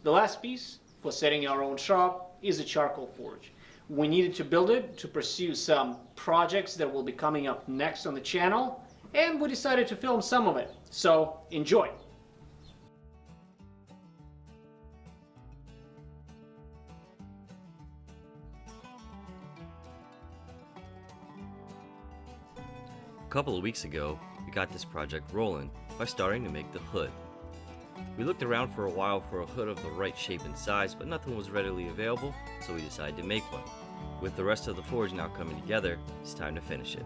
The last piece for setting our own shop is a charcoal forge. We needed to build it to pursue some projects that will be coming up next on the channel, and we decided to film some of it. So enjoy! A couple of weeks ago, we got this project rolling by starting to make the hood. We looked around for a while for a hood of the right shape and size, but nothing was readily available, so we decided to make one. With the rest of the forge now coming together, it's time to finish it.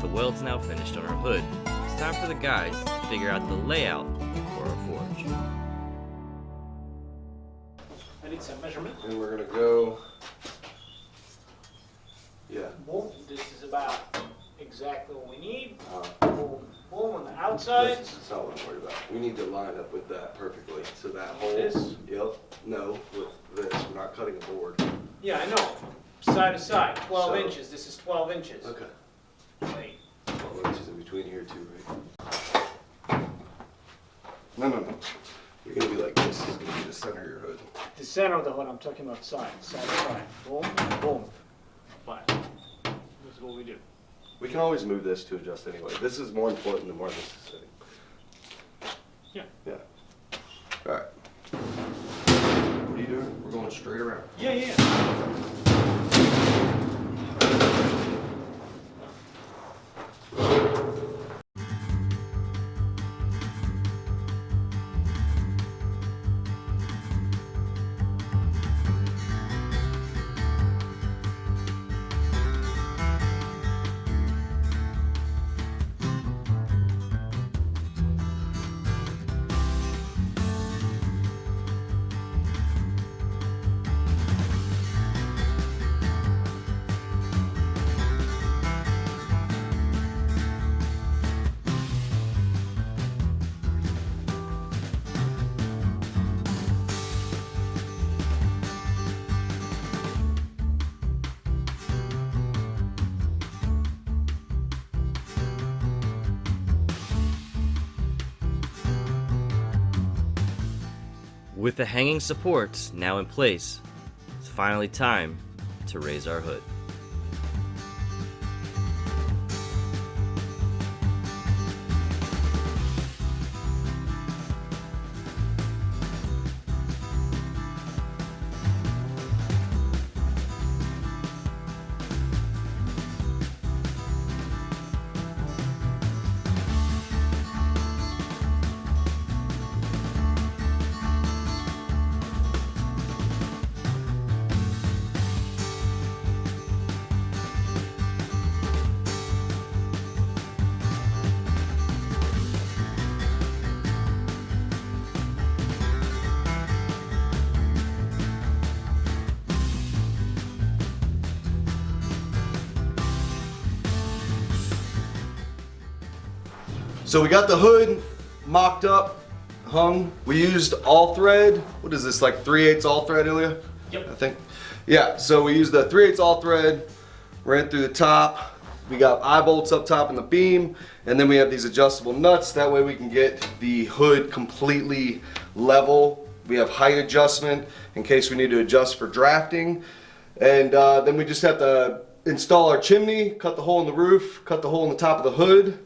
The weld's now finished on our hood. It's time for the guys to figure out the layout for our forge. I need some measurement. And we're gonna go, Boom. This is about exactly what we need. Boom, boom on the outside. That's not what I'm worried about. We need to line up with that perfectly. So that hole. This? Yep. No, with this. We're not cutting a board. Yeah, I know. Side to side, 12 So- inches. This is 12 inches. Okay. Wait. 12 inches in between here too, right? No. You're gonna be like this. This is gonna be the center of your hood. The center of the hood, I'm talking about side to side. Boom, boom. Fine. This is what we do. We can always move this to adjust anyway. This is more important than where this is sitting. Yeah. Yeah. All right. What are you doing? We're going straight around. Yeah. With the hanging supports now in place, it's finally time to raise our hood. So we got the hood mocked up, hung. We used all thread. What is this, like 3/8 all thread, Ilya? Yep. I think. Yeah, so we used the 3/8 all thread, ran it through the top, We got eye bolts up top in the beam, and then we have these adjustable nuts. That way we can get the hood completely level. We have height adjustment in case we need to adjust for drafting. And then we just have to install our chimney, cut the hole in the roof, cut the hole in the top of the hood,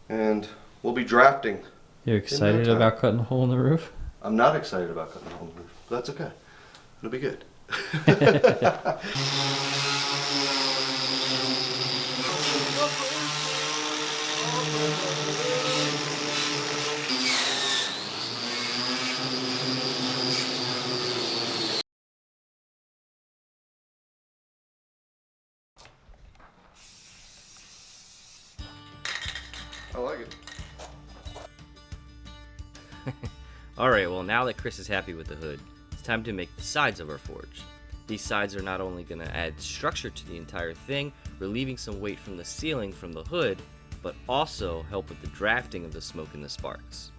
and we'll be drafting. You're excited about cutting a hole in the roof? I'm not excited about cutting the hole in the roof, but that's okay. It'll be good. I like it. Alright, well now that Chris is happy with the hood, it's time to make the sides of our forge. These sides are not only going to add structure to the entire thing, relieving some weight from the ceiling from the hood, but also help with the drafting of the smoke and the sparks.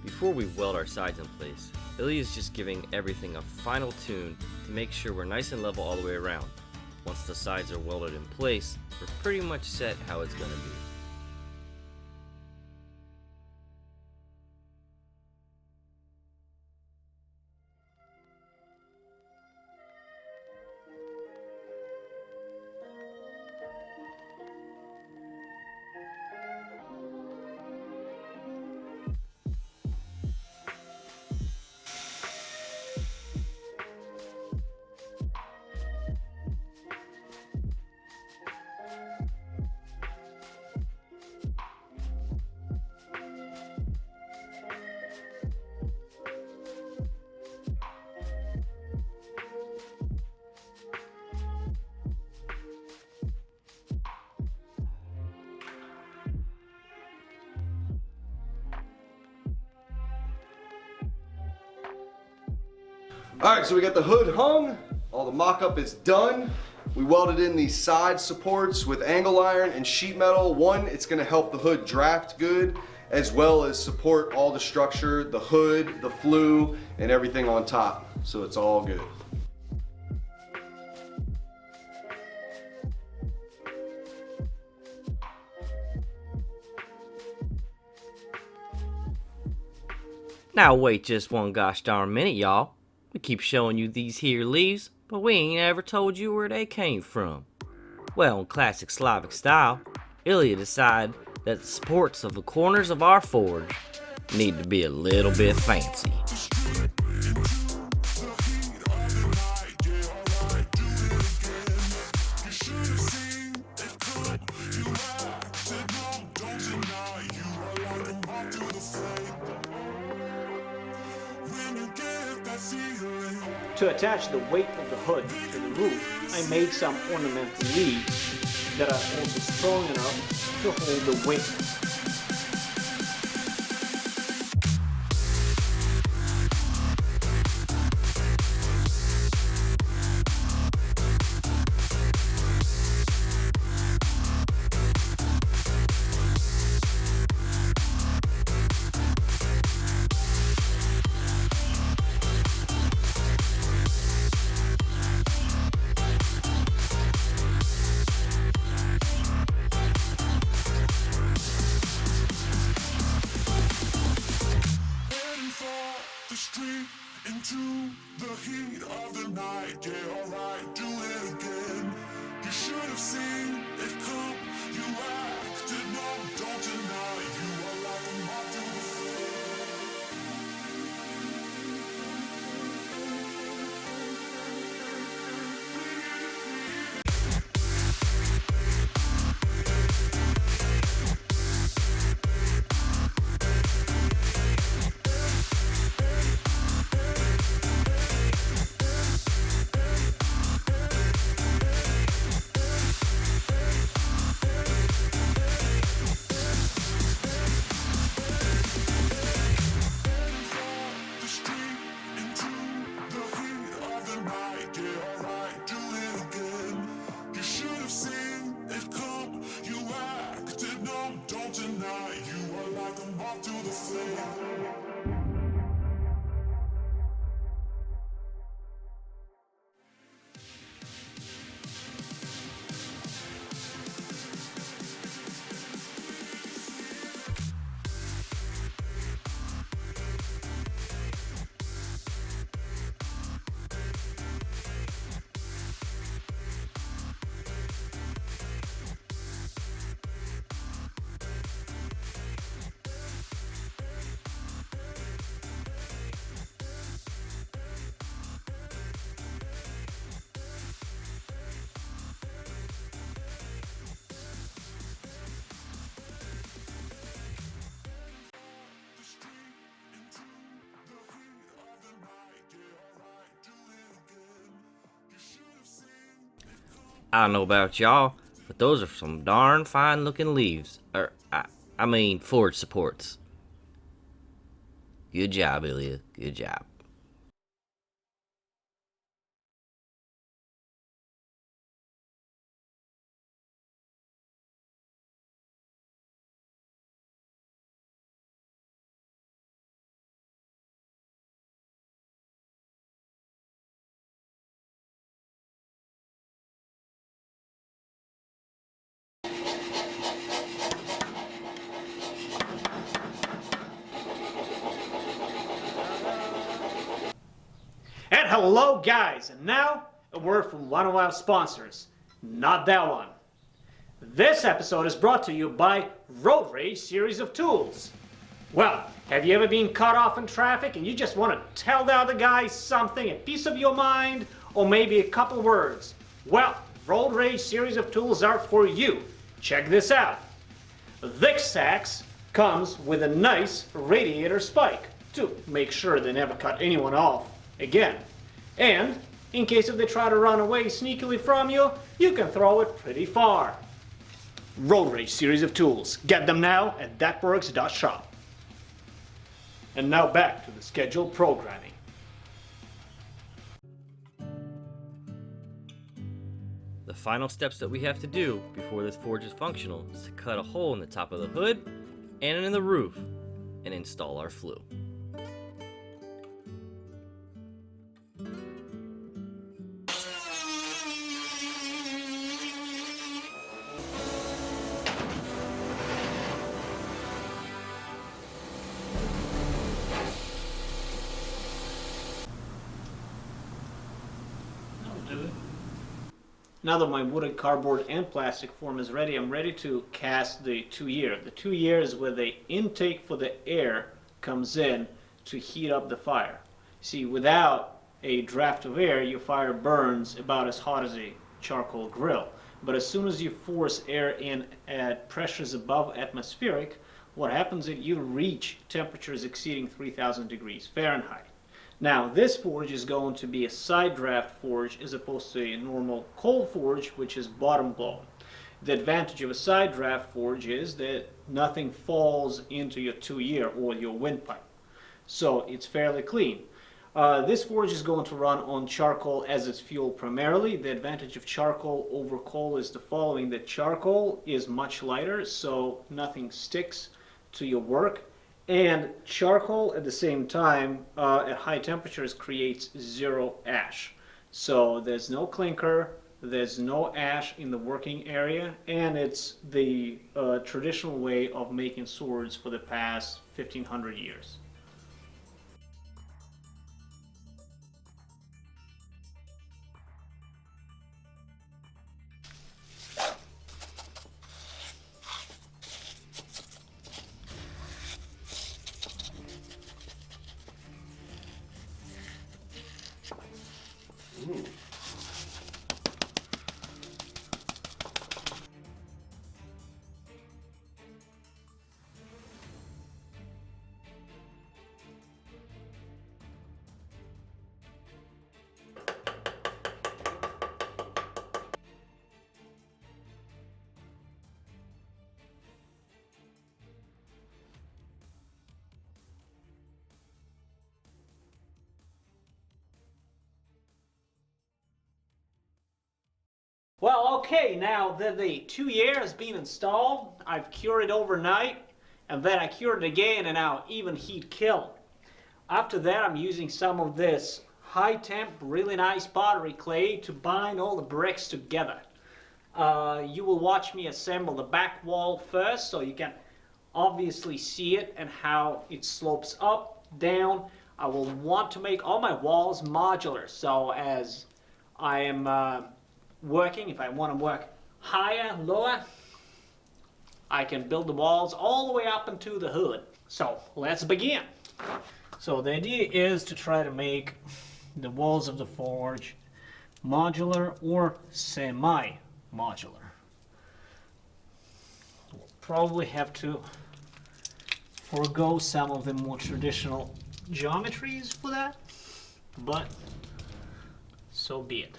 Before we weld our sides in place, Ilya is just giving everything a final tune to make sure we're nice and level all the way around. Once the sides are welded in place, we're pretty much set how it's going to be. Alright, so we got the hood hung, all the mock-up is done. We welded in these side supports with angle iron and sheet metal. One, it's going to help the hood draft good, as well as support all the structure, the hood, the flue, and everything on top. So it's all good. Now wait just one gosh darn minute, y'all. We keep showing you these here leaves, but we ain't ever told you where they came from. Well, in classic Slavic style, Ilya decided that the supports of the corners of our forge need to be a little bit fancy. To attach the weight of the hood to the roof, I made some ornamental leaves that are also strong enough to hold the weight. into the heat of the night. Yeah, alright, do it again. You should have seen it come. You acted numb, don't deny. You are like a moth to the flame. The street into the heat of the night. Yeah, alright, do it again. You should have seen it come. You acted numb, don't deny. You are like a moth to the flame. I don't know about y'all, but those are some darn fine looking leaves. I mean forge supports. Good job, Ilya. Good job. And hello guys, and now a word from one of our sponsors, not that one. This episode is brought to you by Road Rage series of tools. Well, have you ever been cut off in traffic and you just want to tell the other guy something, a piece of your mind, or maybe a couple words? Well, Road Rage series of tools are for you. Check this out. This axe comes with a nice radiator spike to make sure they never cut anyone off again. And in case if they try to run away sneakily from you, you can throw it pretty far. Road Rage series of tools. Get them now at thatworks.shop. And now back to the scheduled programming. The final steps that we have to do before this forge is functional is to cut a hole in the top of the hood and in the roof and install our flue. Now that my wooden, cardboard, and plastic form is ready, I'm ready to cast the tuyere. The tuyere is where the intake for the air comes in to heat up the fire. See, without a draft of air, your fire burns about as hot as a charcoal grill. But as soon as you force air in at pressures above atmospheric, what happens is you reach temperatures exceeding 3,000 degrees Fahrenheit. Now, this forge is going to be a side draft forge as opposed to a normal coal forge, which is bottom blown. The advantage of a side draft forge is that nothing falls into your tuyere or your windpipe. So it's fairly clean. This forge is going to run on charcoal as its fuel primarily. The advantage of charcoal over coal is the following: that charcoal is much lighter, so nothing sticks to your work. And charcoal at the same time at high temperatures creates zero ash. So there's no clinker, there's no ash in the working area, and it's the traditional way of making swords for the past 1500 years. Well, okay, now that the tuyere has been installed, I've cured it overnight, and then I cured it again, and now even heat kill. After that, I'm using some of this high temp, really nice pottery clay to bind all the bricks together. You will watch me assemble the back wall first, so you can obviously see it and how it slopes up, down. I will want to make all my walls modular, so as I am working, if I want to work higher, lower, I can build the walls all the way up into the hood. So let's begin. So the idea is to try to make the walls of the forge modular or semi-modular. We'll probably have to forego some of the more traditional geometries for that, but so be it.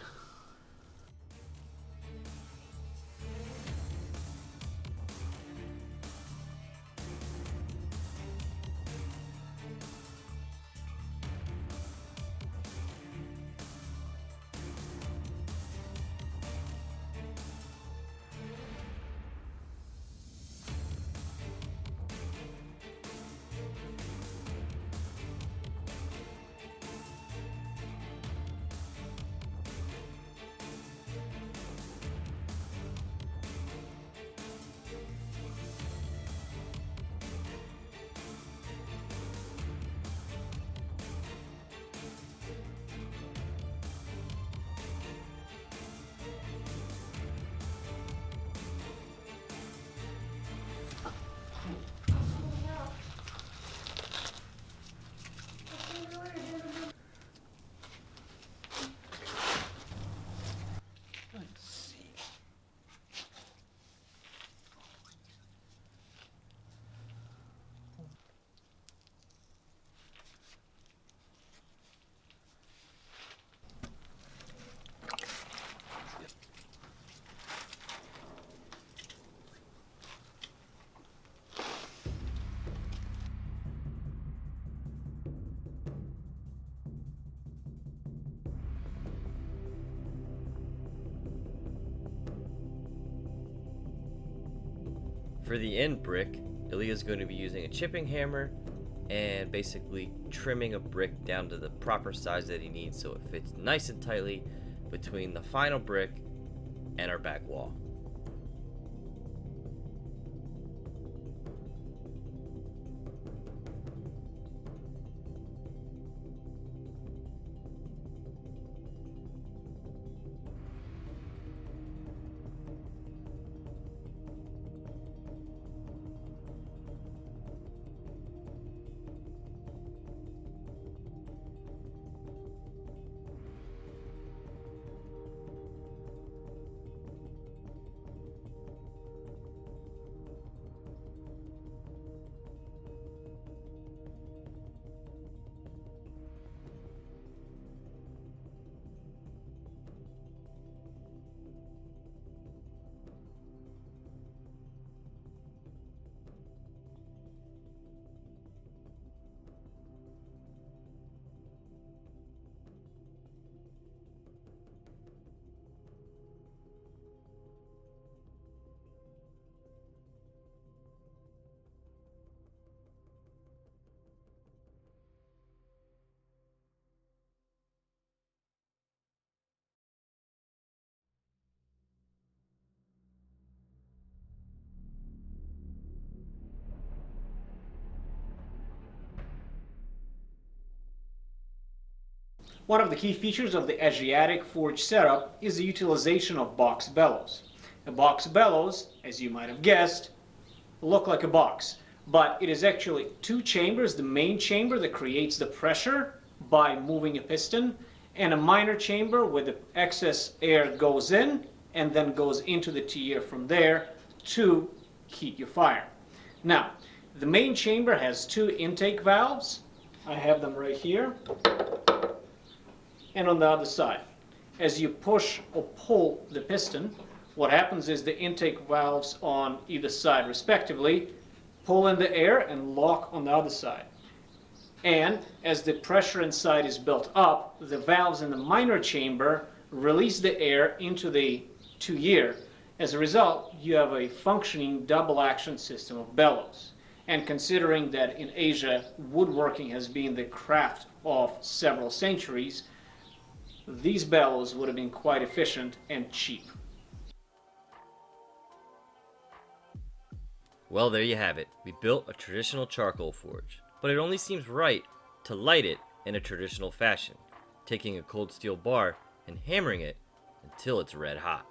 For the end brick, Ilya is going to be using a chipping hammer and basically trimming a brick down to the proper size that he needs so it fits nice and tightly between the final brick and our back wall. One of the key features of the Asiatic forge setup is the utilization of box bellows. A box bellows, as you might have guessed, look like a box, but it is actually two chambers, the main chamber that creates the pressure by moving a piston, and a minor chamber where the excess air goes in and then goes into the tuyere from there to heat your fire. Now, the main chamber has two intake valves. I have them right here and on the other side. As you push or pull the piston, what happens is the intake valves on either side respectively pull in the air and lock on the other side. And as the pressure inside is built up, the valves in the minor chamber release the air into the tuyere. As a result, you have a functioning double action system of bellows. And considering that in Asia, woodworking has been the craft of several centuries, these bellows would have been quite efficient and cheap. Well, there you have it. We built a traditional charcoal forge, but it only seems right to light it in a traditional fashion, taking a cold steel bar and hammering it until it's red hot.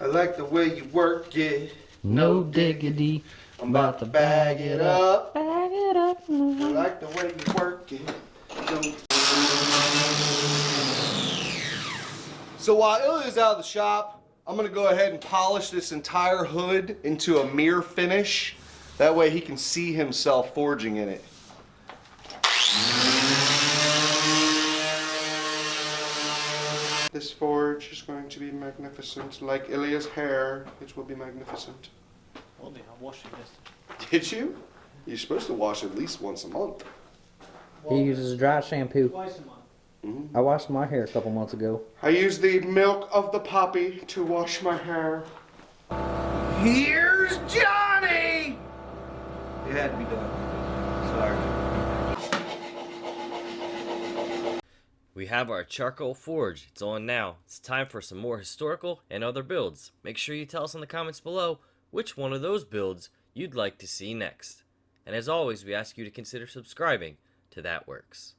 I like the way you work it. No diggity. I'm about to bag it up. Bag it up. I like the way you work it. So while Ilya's out of the shop, I'm gonna go ahead and polish this entire hood into a mirror finish. That way he can see himself forging in it. This forge is going to be magnificent. Like Ilya's hair, it will be magnificent. Oh, they are washing this. Did you? You're supposed to wash at least once a month. He uses dry shampoo. Twice a month. I washed my hair a couple months ago. I use the milk of the poppy to wash my hair. Here's Johnny! It had to be done. Sorry. We have our charcoal forge. It's on now. It's time for some more historical and other builds. Make sure you tell us in the comments below which one of those builds you'd like to see next. And as always, we ask you to consider subscribing to That Works.